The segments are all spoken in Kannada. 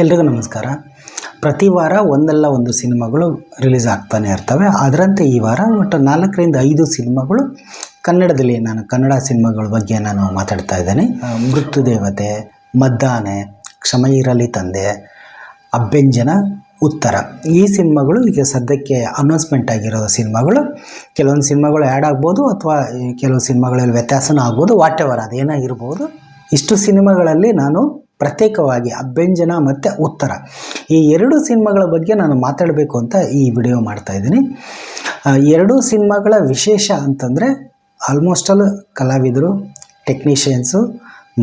ಎಲ್ರಿಗೂ ನಮಸ್ಕಾರ. ಪ್ರತಿ ವಾರ ಒಂದಲ್ಲ ಒಂದು ಸಿನಿಮಾಗಳು ರಿಲೀಸ್ ಆಗ್ತಾನೆ ಇರ್ತವೆ. ಅದರಂತೆ ಈ ವಾರ ಒಟ್ಟು 4ರಿಂದ 5 ಸಿನಿಮಾಗಳು ಕನ್ನಡದಲ್ಲಿ, ನಾನು ಕನ್ನಡ ಸಿನಿಮಾಗಳ ಬಗ್ಗೆ ನಾನು ಮಾತಾಡ್ತಾ ಇದ್ದೇನೆ. ಮೃತ್ಯುದೇವತೆ, ಮದ್ದಾನೆ, ಕ್ಷಮ ಇರಲಿ ತಂದೆ, ಅಭ್ಯಂಜನ, ಉತ್ತರ, ಈ ಸಿನಿಮಾಗಳು ಈಗ ಸದ್ಯಕ್ಕೆ ಅನೌನ್ಸ್ಮೆಂಟ್ ಆಗಿರೋ ಸಿನಿಮಾಗಳು. ಕೆಲವೊಂದು ಸಿನಿಮಾಗಳು ಆ್ಯಡ್ ಆಗ್ಬೋದು ಅಥವಾ ಕೆಲವು ಸಿನಿಮಾಗಳಲ್ಲಿ ವ್ಯತ್ಯಾಸನೂ ಆಗ್ಬೋದು. ವಾಟ್ ಎವರ್ ಅದೇನಾಗಿರ್ಬೋದು. ಇಷ್ಟು ಸಿನಿಮಾಗಳಲ್ಲಿ ನಾನು ಪ್ರತ್ಯೇಕವಾಗಿ ಅಭ್ಯಂಜನ ಮತ್ತು ಉತ್ತರ, ಈ 2 ಸಿನಿಮಾಗಳ ಬಗ್ಗೆ ನಾನು ಮಾತಾಡಬೇಕು ಅಂತ ಈ ವಿಡಿಯೋ ಮಾಡ್ತಾಯಿದ್ದೀನಿ. 2 ಸಿನಿಮಾಗಳ ವಿಶೇಷ ಅಂತಂದರೆ ಆಲ್ಮೋಸ್ಟ್ ಆಲ್ ಕಲಾವಿದರು, ಟೆಕ್ನಿಷಿಯನ್ಸು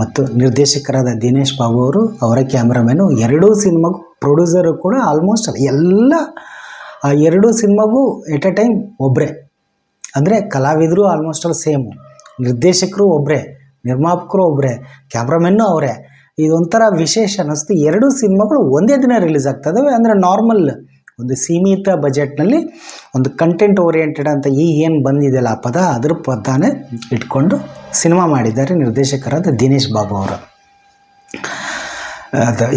ಮತ್ತು ನಿರ್ದೇಶಕರಾದ ದಿನೇಶ್ ಬಾಬು ಅವರು, ಅವರ ಕ್ಯಾಮ್ರಾಮ್ಯಾನು, 2 ಸಿನಿಮಾಗೂ ಪ್ರೊಡ್ಯೂಸರು ಕೂಡ ಆಲ್ಮೋಸ್ಟ್ ಎಲ್ಲ 2 ಸಿನಿಮಾಗೂ ಎಟ್ ಎ ಟೈಮ್ ಒಬ್ಬರೇ. ಅಂದರೆ ಕಲಾವಿದರು ಆಲ್ಮೋಸ್ಟ್ ಆಲ್ ಸೇಮು, ನಿರ್ದೇಶಕರು ಒಬ್ಬರೇ, ನಿರ್ಮಾಪಕರು ಒಬ್ಬರೇ, ಕ್ಯಾಮ್ರಾಮೆನ್ನು ಅವರೇ. ಇದೊಂಥರ ವಿಶೇಷ ಅನ್ನಿಸ್ತು. 2 ಸಿನಿಮಾಗಳು ಒಂದೇ ದಿನ ರಿಲೀಸ್ ಆಗ್ತದವೆ. ಅಂದರೆ ನಾರ್ಮಲ್ ಒಂದು ಸೀಮಿತ ಬಜೆಟ್ನಲ್ಲಿ ಒಂದು ಕಂಟೆಂಟ್ ಓರಿಯೆಂಟೆಡ್ ಅಂತ ಏನು ಬಂದಿದೆಯಲ್ಲ ಆ ಪದ, ಅದ್ರ ಪದನೇ ಇಟ್ಕೊಂಡು ಸಿನಿಮಾ ಮಾಡಿದ್ದಾರೆ ನಿರ್ದೇಶಕರಾದ ದಿನೇಶ್ ಬಾಬು ಅವರು.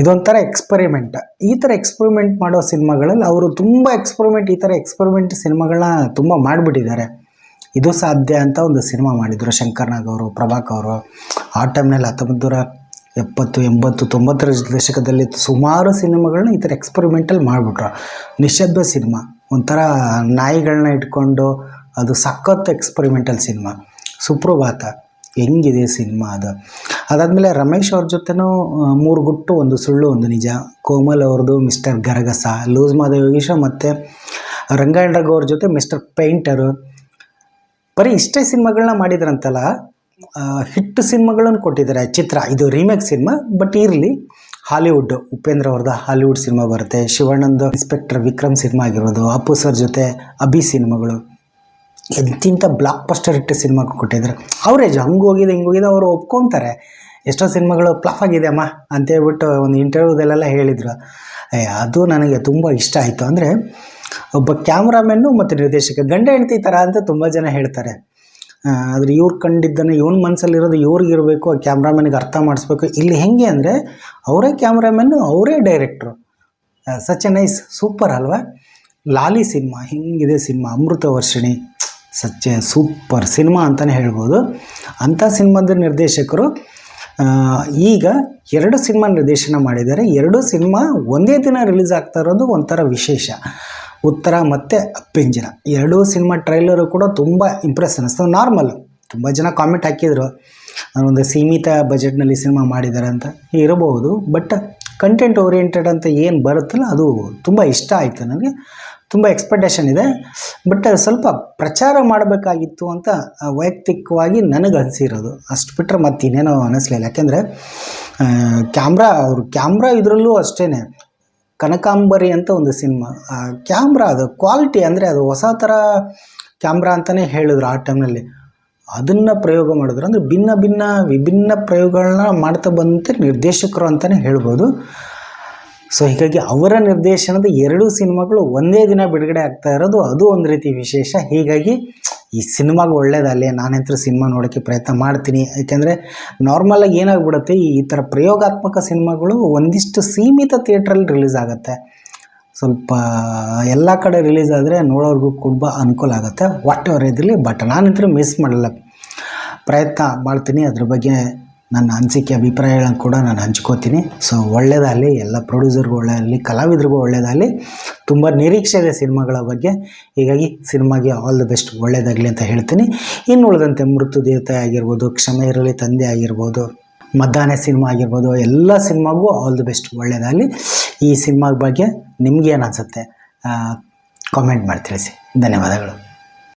ಇದೊಂಥರ ಎಕ್ಸ್ಪರಿಮೆಂಟ್. ಈ ಥರ ಎಕ್ಸ್ಪರಿಮೆಂಟ್ ಮಾಡೋ ಸಿನಿಮಾಗಳಲ್ಲಿ ಅವರು ತುಂಬ ಈ ಥರ ಎಕ್ಸ್ಪರಿಮೆಂಟ್ ಸಿನಿಮಾಗಳನ್ನ ತುಂಬ ಮಾಡಿಬಿಟ್ಟಿದ್ದಾರೆ. ಇದು ಸಾಧ್ಯ ಅಂತ ಒಂದು ಸಿನಿಮಾ ಮಾಡಿದರು ಶಂಕರ್ನಾಗ್ ಅವರು, ಪ್ರಭಾಕ್ ಅವರು. ಆ ಟೈಮ್ನಲ್ಲಿ 1970, 80, 90ರ ದಶಕದಲ್ಲಿ ಸುಮಾರು ಸಿನಿಮಾಗಳನ್ನ ಈ ಥರ ಎಕ್ಸ್ಪರಿಮೆಂಟಲ್ಲಿ ಮಾಡಿಬಿಟ್ರು. ನಿಶ್ಶಬ್ದ ಸಿನಿಮಾ, ಒಂಥರ ನಾಯಿಗಳನ್ನ ಇಟ್ಕೊಂಡು, ಅದು ಸಖತ್ ಎಕ್ಸ್ಪರಿಮೆಂಟಲ್ ಸಿನಿಮಾ. ಸುಪ್ರಭಾತ, ಹೆಂಗಿದೆ ಸಿನಿಮಾ ಅದು. ಅದಾದಮೇಲೆ ರಮೇಶ್ ಅವ್ರ ಜೊತೆನೂ 3 ಗುಟ್ಟು, 1 ಸುಳ್ಳು 1 ನಿಜ, ಕೋಮಲ್ ಅವ್ರದ್ದು ಮಿಸ್ಟರ್ ಗರಗಸ, ಲೂಸ್ ಮಾಧವ ಯೋಗೀಶ ಮತ್ತು ರಂಗಾಯಣ ರಘು ಅವ್ರ ಜೊತೆ ಮಿಸ್ಟರ್ ಪೇಂಟರು. ಬರೀ ಇಷ್ಟೇ ಸಿನಿಮಾಗಳನ್ನ ಮಾಡಿದ್ರಂತಲ್ಲ, ಹಿಟ್ ಸಿನಿಮಾಗಳನ್ನು ಕೊಟ್ಟಿದ್ದಾರೆ. ಚಿತ್ರ, ಇದು ರೀಮೇಕ್ ಸಿನಿಮಾ, ಬಟ್ ಇರಲಿ. ಹಾಲಿವುಡ್, ಉಪೇಂದ್ರ ಅವ್ರದ್ದು ಹಾಲಿವುಡ್ ಸಿನಿಮಾ ಬರುತ್ತೆ. ಶಿವಣ್ಣಂದು ಇನ್ಸ್ಪೆಕ್ಟರ್ ವಿಕ್ರಮ್ ಸಿನಿಮಾ ಆಗಿರೋದು, ಅಪ್ಪು ಸರ್ ಜೊತೆ ಅಭಿ ಸಿನಿಮಾಗಳು, ಎಂತಿಂಥ ಬ್ಲಾಕ್ ಬಸ್ಟರ್ ಹಿಟ್ ಸಿನಿಮಾ ಕೊಟ್ಟಿದ್ದಾರೆ. ಅವರೇಜ್ ಹಂಗೋಗಿದೆ ಹಿಂಗೋಗಿದೆ ಅವರು ಒಪ್ಕೊತಾರೆ. ಎಷ್ಟೋ ಸಿನಿಮಾಗಳು ಫ್ಲಾಪ್ ಆಗಿದೆ ಅಮ್ಮ ಅಂತೇಳ್ಬಿಟ್ಟು ಒಂದು ಇಂಟರ್ವ್ಯೂದಲ್ಲೆಲ್ಲ ಹೇಳಿದರು. ಅದು ನನಗೆ ತುಂಬ ಇಷ್ಟ ಆಯಿತು. ಅಂದರೆ ಒಬ್ಬ ಕ್ಯಾಮ್ರಾಮೆನ್ನು ಮತ್ತು ನಿರ್ದೇಶಕ ಗಂಡ ಹೆಂಡತಿ ಥರ ಅಂತ ತುಂಬ ಜನ ಹೇಳ್ತಾರೆ. ಆದರೆ ಇವ್ರು ಕಂಡಿದ್ದನ್ನು ಇವನ ಮನಸ್ಸಲ್ಲಿರೋದು ಇವ್ರಿಗಿರಬೇಕು, ಆ ಕ್ಯಾಮ್ರಾಮನ್ಗೆ ಅರ್ಥ ಮಾಡಿಸ್ಬೇಕು. ಇಲ್ಲಿ ಹೆಂಗೆ ಅಂದರೆ ಅವರೇ ಕ್ಯಾಮ್ರಾಮನ್ನು, ಅವರೇ director. Such a nice, super ಅಲ್ವಾ. ಲಾಲಿ ಸಿನಿಮಾ, ಹಿಂಗಿದೆ cinema. Amrutha Varshini, such a super cinema ಅಂತಲೇ ಹೇಳ್ಬೋದು. ಅಂಥ ಸಿನಿಮಾದ ನಿರ್ದೇಶಕರು ಈಗ 2 ಸಿನಿಮಾ ನಿರ್ದೇಶನ ಮಾಡಿದ್ದಾರೆ. 2 ಸಿನಿಮಾ ಒಂದೇ ದಿನ ರಿಲೀಸ್ ಆಗ್ತಾ ಇರೋದು ಒಂಥರ ವಿಶೇಷ. ಉತ್ತರ ಮತ್ತು ಅಭ್ಯಂಜನ, 2 ಸಿನಿಮಾ ಟ್ರೈಲರು ಕೂಡ ತುಂಬ ಇಂಪ್ರೆಸ್ ಅನ್ನಿಸ್ತು. ನಾರ್ಮಲ್, ತುಂಬ ಜನ ಕಾಮೆಂಟ್ ಹಾಕಿದರು ಒಂದು ಸೀಮಿತ ಬಜೆಟ್ನಲ್ಲಿ ಸಿನಿಮಾ ಮಾಡಿದ್ದಾರೆ ಅಂತ. ಇರಬಹುದು, ಬಟ್ ಕಂಟೆಂಟ್ ಓರಿಯೆಂಟೆಡ್ ಅಂತ ಏನು ಬರುತ್ತಲ್ಲ ಅದು ತುಂಬ ಇಷ್ಟ ಆಯಿತು ನನಗೆ. ತುಂಬ ಎಕ್ಸ್ಪೆಕ್ಟೇಷನ್ ಇದೆ, ಬಟ್ ಸ್ವಲ್ಪ ಪ್ರಚಾರ ಮಾಡಬೇಕಾಗಿತ್ತು ಅಂತ ವೈಯಕ್ತಿಕವಾಗಿ ನನಗೆ ಅನಿಸಿರೋದು. ಅಷ್ಟು ಬಿಟ್ಟರೆ ಮತ್ತಿನ್ನೇನೋ ಅನ್ನಿಸ್ಲಿಲ್ಲ. ಯಾಕೆಂದರೆ ಕ್ಯಾಮ್ರಾ ಇದರಲ್ಲೂ ಅಷ್ಟೇ. ಕನಕಾಂಬರಿ ಅಂತ ಒಂದು ಸಿನಿಮಾ, ಕ್ಯಾಮ್ರಾ ಅದು ಕ್ವಾಲಿಟಿ, ಅಂದರೆ ಅದು ಹೊಸ ಥರ ಕ್ಯಾಮ್ರಾ ಅಂತಲೇ ಹೇಳಿದ್ರು ಆ ಟೈಮ್ನಲ್ಲಿ. ಅದನ್ನು ಪ್ರಯೋಗ ಮಾಡಿದ್ರು. ಅಂದರೆ ವಿಭಿನ್ನ ಪ್ರಯೋಗಗಳನ್ನ ಮಾಡ್ತಾ ಬಂದಂತೆ ನಿರ್ದೇಶಕರು ಅಂತಲೇ ಹೇಳ್ಬೋದು. ಸೊ ಹೀಗಾಗಿ ಅವರ ನಿರ್ದೇಶನದ 2 ಸಿನಿಮಾಗಳು ಒಂದೇ ದಿನ ಬಿಡುಗಡೆ ಆಗ್ತಾ ಇರೋದು, ಅದು ಒಂದು ರೀತಿ ವಿಶೇಷ. ಹೀಗಾಗಿ ಈ ಸಿನಿಮಾಗೆ ಒಳ್ಳೇದಲ್ಲೇ, ನಾನಂತೂ ಸಿನಿಮಾ ನೋಡೋಕ್ಕೆ ಪ್ರಯತ್ನ ಮಾಡ್ತೀನಿ. ಯಾಕೆಂದರೆ ನಾರ್ಮಲಾಗಿ ಏನಾಗ್ಬಿಡುತ್ತೆ, ಈ ಥರ ಪ್ರಯೋಗಾತ್ಮಕ ಸಿನಿಮಾಗಳು ಒಂದಿಷ್ಟು ಸೀಮಿತ ಥಿಯೇಟ್ರಲ್ಲಿ ರಿಲೀಸ್ ಆಗುತ್ತೆ. ಸ್ವಲ್ಪ ಎಲ್ಲ ಕಡೆ ರಿಲೀಸ್ ಆದರೆ ನೋಡೋರ್ಗೂ ತುಂಬ ಅನುಕೂಲ ಆಗುತ್ತೆ. ವಾಟ್ ಎವರ್ ಇದ್ರಲ್ಲಿ, ಬಟ್ ನಾನಂತೂ ಮಿಸ್ ಮಾಡಲ್ಲ, ಪ್ರಯತ್ನ ಮಾಡ್ತೀನಿ. ಅದ್ರ ಬಗ್ಗೆ ನನ್ನ ಅನಿಸಿಕೆ, ಅಭಿಪ್ರಾಯಗಳನ್ನು ಕೂಡ ನಾನು ಹಂಚ್ಕೋತೀನಿ. ಸೊ ಒಳ್ಳೆಯದಾಗಲಿ, ಎಲ್ಲ ಪ್ರೊಡ್ಯೂಸರ್ಗೂ ಒಳ್ಳೆಯದಾಗಲಿ, ಕಲಾವಿದರಿಗೂ ಒಳ್ಳೆಯದಾಗಲಿ. ತುಂಬ ನಿರೀಕ್ಷೆ ಇದೆ ಸಿನಿಮಾಗಳ ಬಗ್ಗೆ. ಹೀಗಾಗಿ ಸಿನಿಮಾಗೆ ಆಲ್ ದಿ ಬೆಸ್ಟ್, ಒಳ್ಳೆಯದಾಗಲಿ ಅಂತ ಹೇಳ್ತೀನಿ. ಇನ್ನು ಉಳಿದಂತೆ ಮೃತ್ಯುದೇವತೆ ಆಗಿರ್ಬೋದು, ಕ್ಷಮ ಇರಲಿ ತಂದೆ ಆಗಿರ್ಬೋದು, ಮದ್ದಾನೆ ಸಿನಿಮಾ ಆಗಿರ್ಬೋದು, ಎಲ್ಲ ಸಿನಿಮಾಗೂ ಆಲ್ ದಿ ಬೆಸ್ಟ್, ಒಳ್ಳೆಯದಾಗಲಿ. ಈ ಸಿನಿಮಾ ಬಗ್ಗೆ ನಿಮಗೇನು ಅನಿಸುತ್ತೆ ಕಾಮೆಂಟ್ ಮಾಡಿ ತಿಳಿಸಿ. ಧನ್ಯವಾದಗಳು.